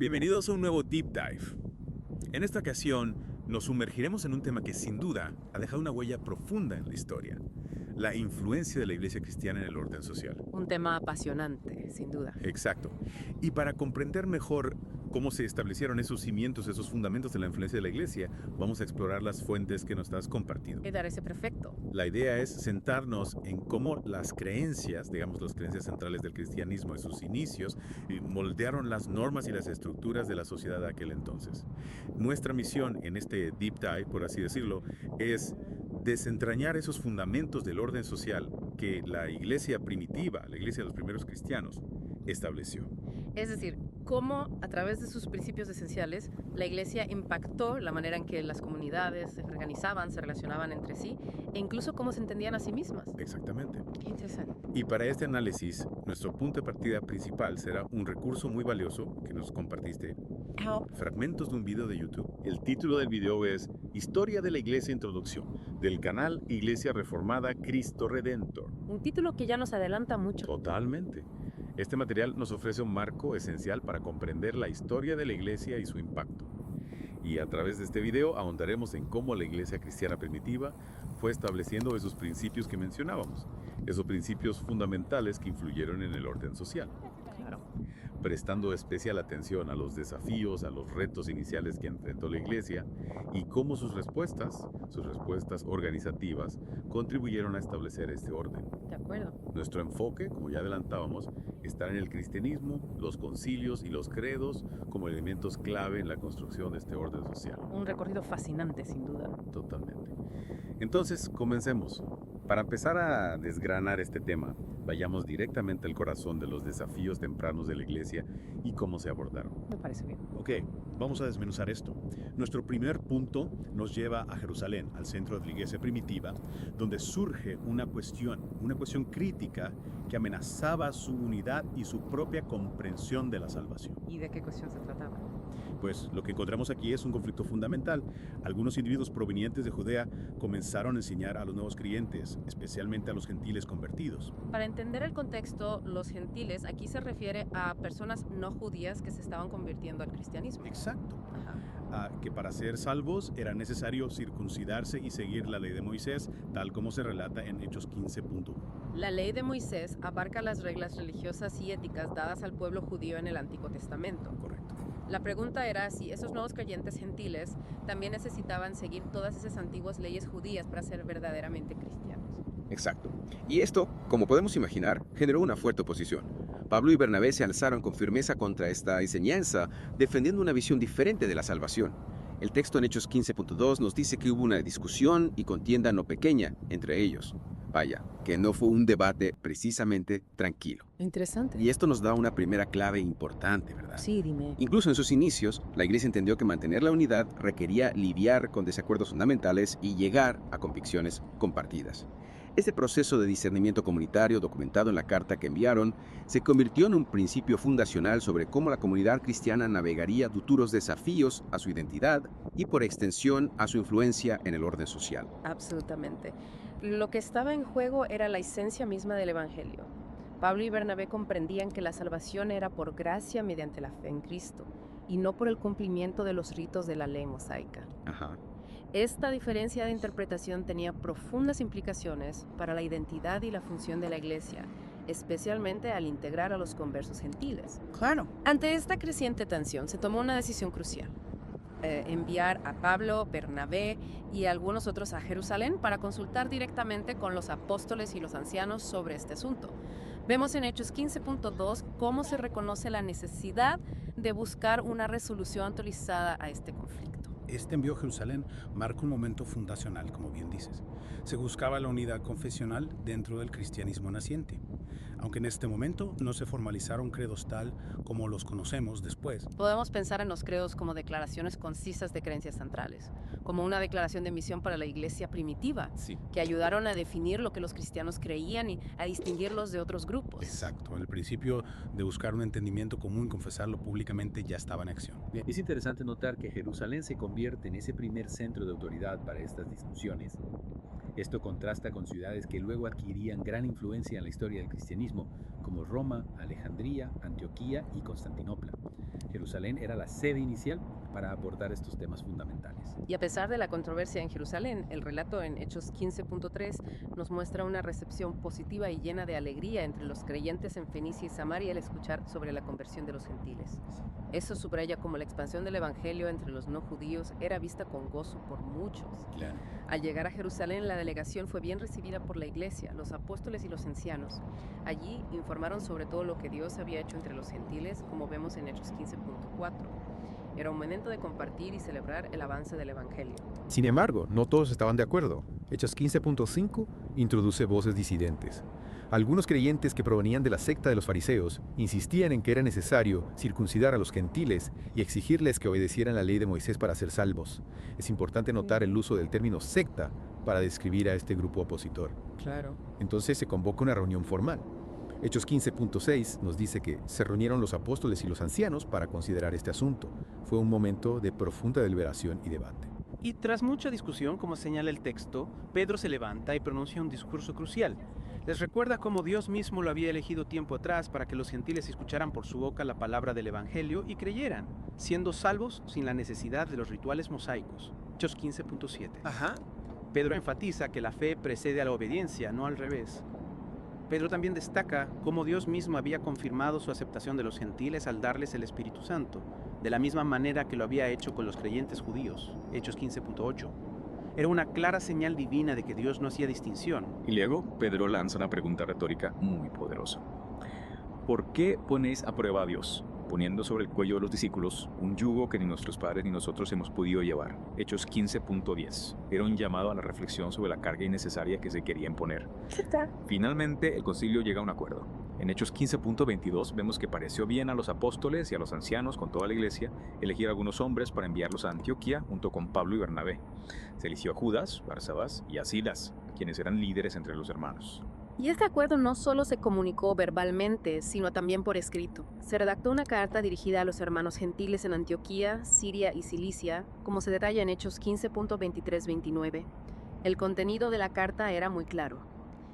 Bienvenidos a un nuevo Deep Dive. En esta ocasión nos sumergiremos en un tema que sin duda ha dejado una huella profunda en la historia, la influencia de la Iglesia cristiana en el orden social. Un tema apasionante, sin duda. Exacto. Y para comprender mejor cómo se establecieron esos cimientos, esos fundamentos de la influencia de la Iglesia, vamos a explorar las fuentes que nos has compartido. Y dar ese perfecto. La idea es sentarnos en cómo las creencias, digamos las creencias centrales del cristianismo en sus inicios, moldearon las normas y las estructuras de la sociedad de aquel entonces. Nuestra misión en este deep dive, por así decirlo, es desentrañar esos fundamentos del orden social que la iglesia primitiva, la iglesia de los primeros cristianos, estableció. Es decir, cómo a través de sus principios esenciales la Iglesia impactó la manera en que las comunidades se organizaban, se relacionaban entre sí e incluso cómo se entendían a sí mismas. Exactamente. Qué interesante. Y para este análisis, nuestro punto de partida principal será un recurso muy valioso que nos compartiste, fragmentos de un video de YouTube. El título del video es Historia de la Iglesia Introducción, del canal Iglesia Reformada Cristo Redentor. Un título que ya nos adelanta mucho. Totalmente. Este material nos ofrece un marco esencial para comprender la historia de la Iglesia y su impacto. Y a través de este video ahondaremos en cómo la Iglesia cristiana primitiva fue estableciendo esos principios que mencionábamos, esos principios fundamentales que influyeron en el orden social. Claro. Prestando especial atención a los desafíos, a los retos iniciales que enfrentó la Iglesia y cómo sus respuestas organizativas, contribuyeron a establecer este orden. De acuerdo. Nuestro enfoque, como ya adelantábamos, está en el cristianismo, los concilios y los credos como elementos clave en la construcción de este orden social. Un recorrido fascinante, sin duda. Totalmente. Entonces, comencemos. Para empezar a desgranar este tema, vayamos directamente al corazón de los desafíos tempranos de la Iglesia y cómo se abordaron. Me parece bien. Ok, vamos a desmenuzar esto. Nuestro primer punto nos lleva a Jerusalén, al centro de la iglesia primitiva, donde surge una cuestión crítica que amenazaba su unidad y su propia comprensión de la salvación. ¿Y de qué cuestión se trataba? Pues lo que encontramos aquí es un conflicto fundamental. Algunos individuos provenientes de Judea comenzaron a enseñar a los nuevos creyentes, especialmente a los gentiles convertidos. Para entender el contexto, los gentiles aquí se refiere a personas no judías que se estaban convirtiendo al cristianismo. Exacto. Ajá. Que para ser salvos era necesario circuncidarse y seguir la ley de Moisés, tal como se relata en Hechos 15.1. La ley de Moisés abarca las reglas religiosas y éticas dadas al pueblo judío en el Antiguo Testamento. Correcto. La pregunta era si esos nuevos creyentes gentiles también necesitaban seguir todas esas antiguas leyes judías para ser verdaderamente cristianos. Exacto. Y esto, como podemos imaginar, generó una fuerte oposición. Pablo y Bernabé se alzaron con firmeza contra esta enseñanza, defendiendo una visión diferente de la salvación. El texto en Hechos 15.2 nos dice que hubo una discusión y contienda no pequeña entre ellos. Vaya, que no fue un debate precisamente tranquilo. Interesante. Y esto nos da una primera clave importante, ¿verdad? Sí, dime. Incluso en sus inicios, la Iglesia entendió que mantener la unidad requería lidiar con desacuerdos fundamentales y llegar a convicciones compartidas. Este proceso de discernimiento comunitario, documentado en la carta que enviaron, se convirtió en un principio fundacional sobre cómo la comunidad cristiana navegaría futuros desafíos a su identidad y, por extensión, a su influencia en el orden social. Absolutamente. Lo que estaba en juego era la esencia misma del Evangelio. Pablo y Bernabé comprendían que la salvación era por gracia mediante la fe en Cristo y no por el cumplimiento de los ritos de la ley mosaica. Ajá. Esta diferencia de interpretación tenía profundas implicaciones para la identidad y la función de la Iglesia, especialmente al integrar a los conversos gentiles. Claro. Ante esta creciente tensión, se tomó una decisión crucial. Enviar a Pablo, Bernabé y algunos otros a Jerusalén para consultar directamente con los apóstoles y los ancianos sobre este asunto. Vemos en Hechos 15.2 cómo se reconoce la necesidad de buscar una resolución autorizada a este conflicto. Este envío a Jerusalén marca un momento fundacional, como bien dices. Se buscaba la unidad confesional dentro del cristianismo naciente, aunque en este momento no se formalizaron credos tal como los conocemos después. Podemos pensar en los credos como declaraciones concisas de creencias centrales, como una declaración de misión para la iglesia primitiva, Sí. que ayudaron a definir lo que los cristianos creían y a distinguirlos de otros grupos. Exacto, el principio de buscar un entendimiento común y confesarlo públicamente ya estaba en acción. Bien, es interesante notar que Jerusalén se convierte en ese primer centro de autoridad para estas discusiones. Esto contrasta con ciudades que luego adquirían gran influencia en la historia del cristianismo, como Roma, Alejandría, Antioquía y Constantinopla. Jerusalén era la sede inicial para abordar estos temas fundamentales. Y a pesar de la controversia en Jerusalén, el relato en Hechos 15.3 nos muestra una recepción positiva y llena de alegría entre los creyentes en Fenicia y Samaria al escuchar sobre la conversión de los gentiles. Eso subraya cómo la expansión del evangelio entre los no judíos era vista con gozo por muchos. Claro. Al llegar a Jerusalén, la delegación fue bien recibida por la iglesia, los apóstoles y los ancianos. Allí informaron sobre todo lo que Dios había hecho entre los gentiles, como vemos en Hechos 15.4. Era un momento de compartir y celebrar el avance del evangelio. Sin embargo, no todos estaban de acuerdo. Hechos 15.5 introduce voces disidentes. Algunos creyentes que provenían de la secta de los fariseos insistían en que era necesario circuncidar a los gentiles y exigirles que obedecieran la ley de Moisés para ser salvos. Es importante notar el uso del término secta para describir a este grupo opositor. Claro. Entonces se convoca una reunión formal. Hechos 15.6 nos dice que se reunieron los apóstoles y los ancianos para considerar este asunto. Fue un momento de profunda deliberación y debate. Y tras mucha discusión, como señala el texto, Pedro se levanta y pronuncia un discurso crucial. Les recuerda cómo Dios mismo lo había elegido tiempo atrás para que los gentiles escucharan por su boca la palabra del Evangelio y creyeran, siendo salvos sin la necesidad de los rituales mosaicos. Hechos 15.7. Ajá. Pedro enfatiza que la fe precede a la obediencia, no al revés. Pedro también destaca cómo Dios mismo había confirmado su aceptación de los gentiles al darles el Espíritu Santo, de la misma manera que lo había hecho con los creyentes judíos. Hechos 15.8. Era una clara señal divina de que Dios no hacía distinción. Y luego Pedro lanza una pregunta retórica muy poderosa. ¿Por qué ponéis a prueba a Dios, poniendo sobre el cuello de los discípulos un yugo que ni nuestros padres ni nosotros hemos podido llevar? Hechos 15.10. Era un llamado a la reflexión sobre la carga innecesaria que se quería imponer. Finalmente, el concilio llega a un acuerdo. En Hechos 15.22 vemos que pareció bien a los apóstoles y a los ancianos con toda la iglesia elegir a algunos hombres para enviarlos a Antioquía junto con Pablo y Bernabé. Se eligió a Judas, Barsabás y a Silas, quienes eran líderes entre los hermanos. Y este acuerdo no solo se comunicó verbalmente, sino también por escrito. Se redactó una carta dirigida a los hermanos gentiles en Antioquía, Siria y Cilicia, como se detalla en Hechos 15.23-29. El contenido de la carta era muy claro.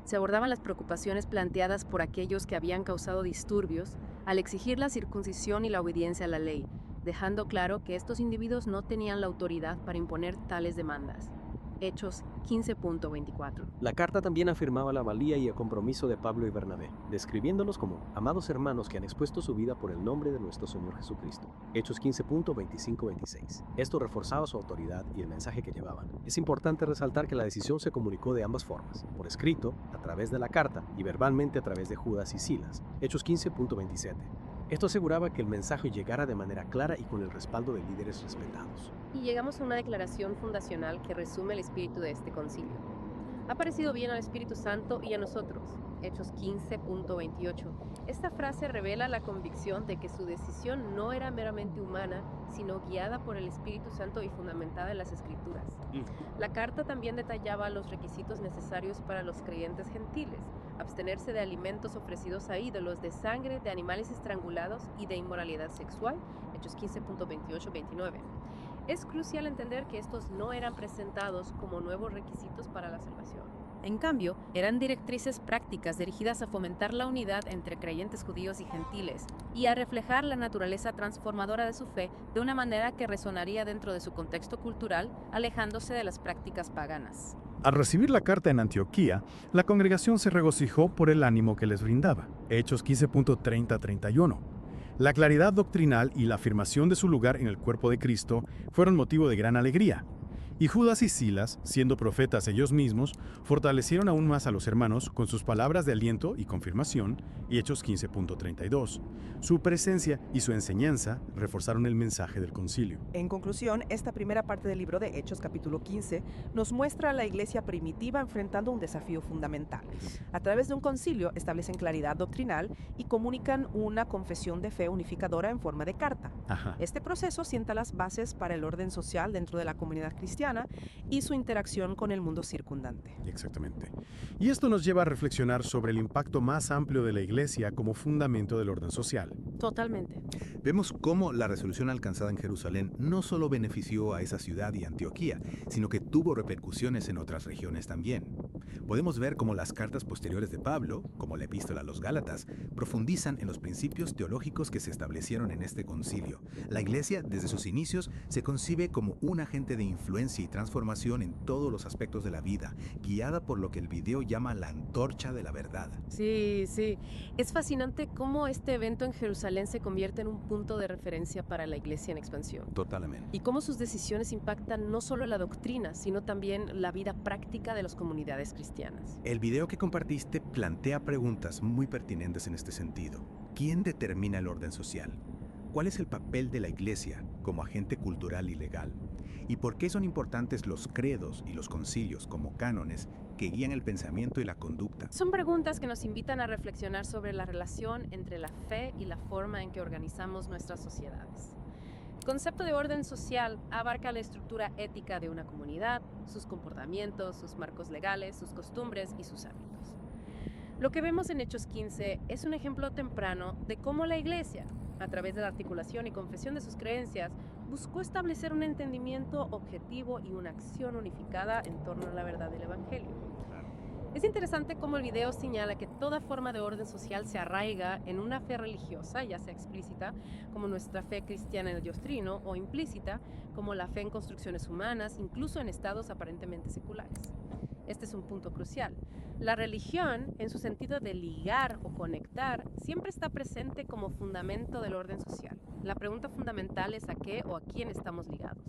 Se abordaban las preocupaciones planteadas por aquellos que habían causado disturbios al exigir la circuncisión y la obediencia a la ley, dejando claro que estos individuos no tenían la autoridad para imponer tales demandas. Hechos 15.24. La carta también afirmaba la valía y el compromiso de Pablo y Bernabé, describiéndolos como amados hermanos que han expuesto su vida por el nombre de nuestro Señor Jesucristo. Hechos 15.25-26. Esto reforzaba su autoridad y el mensaje que llevaban. Es importante resaltar que la decisión se comunicó de ambas formas, por escrito, a través de la carta, y verbalmente a través de Judas y Silas. Hechos 15.27. Esto aseguraba que el mensaje llegara de manera clara y con el respaldo de líderes respetados. Y llegamos a una declaración fundacional que resume el espíritu de este concilio. Ha parecido bien al Espíritu Santo y a nosotros. Hechos 15.28. Esta frase revela la convicción de que su decisión no era meramente humana, sino guiada por el Espíritu Santo y fundamentada en las Escrituras. La carta también detallaba los requisitos necesarios para los creyentes gentiles: abstenerse de alimentos ofrecidos a ídolos, de sangre, de animales estrangulados y de inmoralidad sexual. Hechos 15.28-29. Es crucial entender que estos no eran presentados como nuevos requisitos para la salvación. En cambio, eran directrices prácticas dirigidas a fomentar la unidad entre creyentes judíos y gentiles y a reflejar la naturaleza transformadora de su fe de una manera que resonaría dentro de su contexto cultural, alejándose de las prácticas paganas. Al recibir la carta en Antioquía, la congregación se regocijó por el ánimo que les brindaba. Hechos 15.30-31. La claridad doctrinal y la afirmación de su lugar en el cuerpo de Cristo fueron motivo de gran alegría. Y Judas y Silas, siendo profetas ellos mismos, fortalecieron aún más a los hermanos con sus palabras de aliento y confirmación, y Hechos 15.32. Su presencia y su enseñanza reforzaron el mensaje del concilio. En conclusión, esta primera parte del libro de Hechos, capítulo 15, nos muestra a la iglesia primitiva enfrentando un desafío fundamental. A través de un concilio establecen claridad doctrinal y comunican una confesión de fe unificadora en forma de carta. Este proceso sienta las bases para el orden social dentro de la comunidad cristiana y su interacción con el mundo circundante. Exactamente. Y esto nos lleva a reflexionar sobre el impacto más amplio de la iglesia como fundamento del orden social. Totalmente. Vemos cómo la resolución alcanzada en Jerusalén no solo benefició a esa ciudad y Antioquía, sino que tuvo repercusiones en otras regiones también. Podemos ver cómo las cartas posteriores de Pablo, como la epístola a los Gálatas, profundizan en los principios teológicos que se establecieron en este concilio. La Iglesia, desde sus inicios, se concibe como un agente de influencia y transformación en todos los aspectos de la vida, guiada por lo que el video llama la antorcha de la verdad. Sí, sí. Es fascinante cómo este evento en Jerusalén se convierte en un punto de referencia para la Iglesia en expansión. Totalmente. Y cómo sus decisiones impactan no solo la doctrina, sino también la vida práctica de las comunidades cristianas. El video que compartiste plantea preguntas muy pertinentes en este sentido. ¿Quién determina el orden social? ¿Cuál es el papel de la Iglesia como agente cultural y legal? ¿Y por qué son importantes los credos y los concilios como cánones que guían el pensamiento y la conducta? Son preguntas que nos invitan a reflexionar sobre la relación entre la fe y la forma en que organizamos nuestras sociedades. El concepto de orden social abarca la estructura ética de una comunidad, sus comportamientos, sus marcos legales, sus costumbres y sus hábitos. Lo que vemos en Hechos 15 es un ejemplo temprano de cómo la Iglesia, a través de la articulación y confesión de sus creencias, buscó establecer un entendimiento objetivo y una acción unificada en torno a la verdad del Evangelio. Es interesante cómo el video señala que toda forma de orden social se arraiga en una fe religiosa, ya sea explícita, como nuestra fe cristiana en el Dios Trino, o implícita, como la fe en construcciones humanas, incluso en estados aparentemente seculares. Este es un punto crucial. La religión, en su sentido de ligar o conectar, siempre está presente como fundamento del orden social. La pregunta fundamental es a qué o a quién estamos ligados.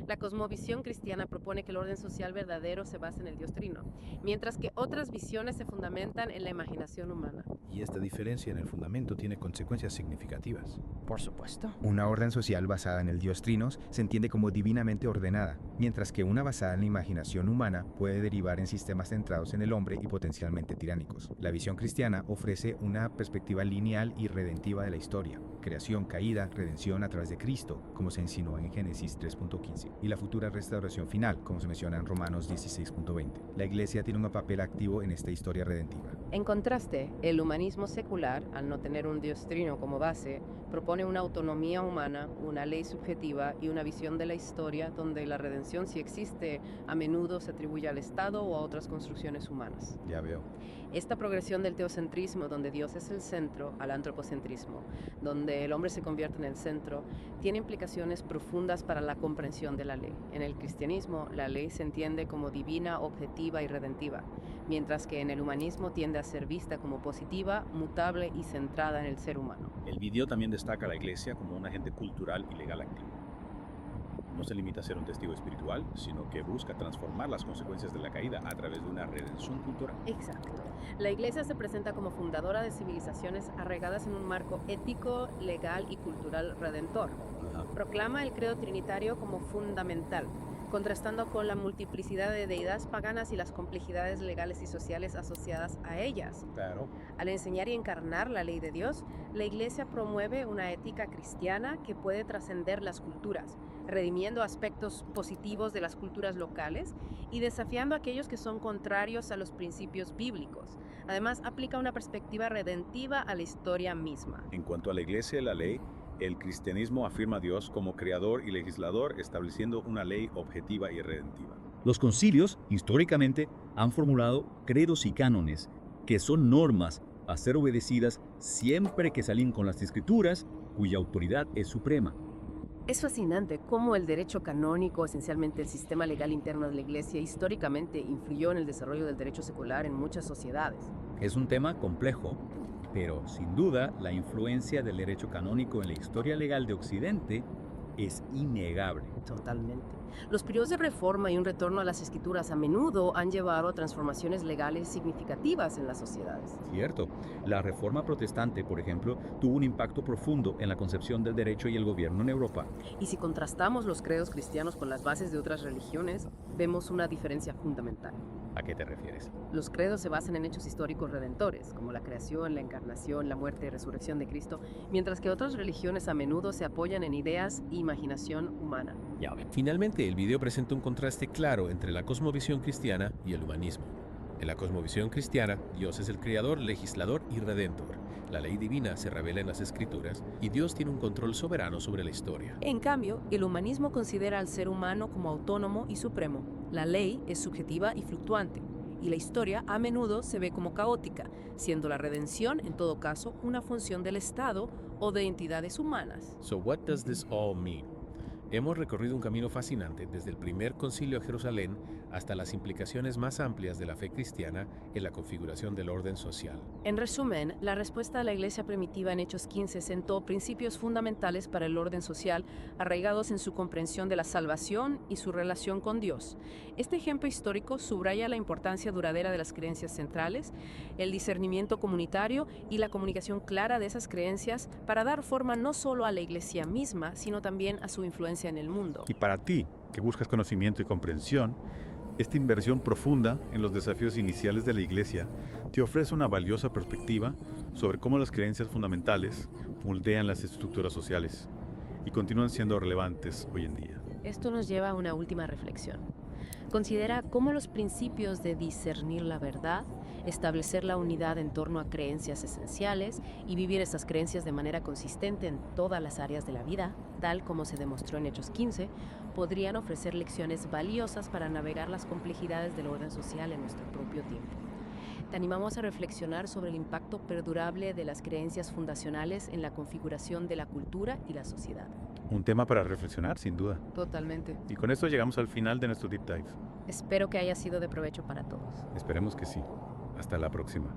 La cosmovisión cristiana propone que el orden social verdadero se basa en el Dios Trino, mientras que otras visiones se fundamentan en la imaginación humana. Y esta diferencia en el fundamento tiene consecuencias significativas. Por supuesto. Una orden social basada en el Dios Trinos se entiende como divinamente ordenada, mientras que una basada en la imaginación humana puede derivar en sistemas centrados en el hombre y potencialmente tiránicos. La visión cristiana ofrece una perspectiva lineal y redentiva de la historia: creación, caída, redención a través de Cristo, como se insinuó en Génesis 3.15, y la futura restauración final, como se menciona en Romanos 16.20. La Iglesia tiene un papel activo en esta historia redentiva. En contraste, el humanismo secular, al no tener un Dios Trino como base, propone una autonomía humana, una ley subjetiva y una visión de la historia donde la redención, si existe, a menudo se atribuye al Estado o a otras construcciones humanas. Ya veo. Esta progresión del teocentrismo, donde Dios es el centro, al antropocentrismo, donde el hombre se convierte en el centro, tiene implicaciones profundas para la comprensión de la ley. En el cristianismo, la ley se entiende como divina, objetiva y redentiva, mientras que en el humanismo tiende a ser vista como positiva, mutable y centrada en el ser humano. El video también destaca a la Iglesia como un agente cultural y legal activo. No se limita a ser un testigo espiritual, sino que busca transformar las consecuencias de la caída a través de una redención cultural. Exacto. La Iglesia se presenta como fundadora de civilizaciones arraigadas en un marco ético, legal y cultural redentor. Proclama el credo trinitario como fundamental, contrastando con la multiplicidad de deidades paganas y las complejidades legales y sociales asociadas a ellas. Claro. Al enseñar y encarnar la ley de Dios, la Iglesia promueve una ética cristiana que puede trascender las culturas, redimiendo aspectos positivos de las culturas locales y desafiando a aquellos que son contrarios a los principios bíblicos. Además, aplica una perspectiva redentiva a la historia misma. En cuanto a la Iglesia y la ley, el cristianismo afirma a Dios como creador y legislador, estableciendo una ley objetiva y redentiva. Los concilios, históricamente, han formulado credos y cánones, que son normas a ser obedecidas siempre que se alineen con las Escrituras, cuya autoridad es suprema. Es fascinante cómo el derecho canónico, esencialmente el sistema legal interno de la Iglesia, históricamente influyó en el desarrollo del derecho secular en muchas sociedades. Es un tema complejo, pero sin duda la influencia del derecho canónico en la historia legal de Occidente es innegable. Totalmente. Los periodos de reforma y un retorno a las escrituras a menudo han llevado a transformaciones legales significativas en las sociedades. Cierto. La reforma protestante, por ejemplo, tuvo un impacto profundo en la concepción del derecho y el gobierno en Europa. Y si contrastamos los credos cristianos con las bases de otras religiones, vemos una diferencia fundamental. ¿A qué te refieres? Los credos se basan en hechos históricos redentores, como la creación, la encarnación, la muerte y resurrección de Cristo, mientras que otras religiones a menudo se apoyan en ideas e imaginación humana. Finalmente, el video presenta un contraste claro entre la cosmovisión cristiana y el humanismo. En la cosmovisión cristiana, Dios es el creador, legislador y redentor. La ley divina se revela en las Escrituras y Dios tiene un control soberano sobre la historia. En cambio, el humanismo considera al ser humano como autónomo y supremo. La ley es subjetiva y fluctuante. y la historia a menudo se ve como caótica, siendo la redención, en todo caso, una función del Estado o de entidades humanas. So what does this all mean? Hemos recorrido un camino fascinante desde el primer concilio a Jerusalén hasta las implicaciones más amplias de la fe cristiana en la configuración del orden social. En resumen, la respuesta de la Iglesia primitiva en Hechos 15 sentó principios fundamentales para el orden social arraigados en su comprensión de la salvación y su relación con Dios. Este ejemplo histórico subraya la importancia duradera de las creencias centrales, el discernimiento comunitario y la comunicación clara de esas creencias para dar forma no solo a la Iglesia misma, sino también a su influencia en el mundo. Y para ti, que buscas conocimiento y comprensión, esta inversión profunda en los desafíos iniciales de la Iglesia te ofrece una valiosa perspectiva sobre cómo las creencias fundamentales moldean las estructuras sociales y continúan siendo relevantes hoy en día. Esto nos lleva a una última reflexión. Considera cómo los principios de discernir la verdad, establecer la unidad en torno a creencias esenciales y vivir esas creencias de manera consistente en todas las áreas de la vida, tal como se demostró en Hechos 15, podrían ofrecer lecciones valiosas para navegar las complejidades del orden social en nuestro propio tiempo. Te animamos a reflexionar sobre el impacto perdurable de las creencias fundacionales en la configuración de la cultura y la sociedad. Un tema para reflexionar, sin duda. Totalmente. Y con esto llegamos al final de nuestro Deep Dive. Espero que haya sido de provecho para todos. Esperemos que sí. Hasta la próxima.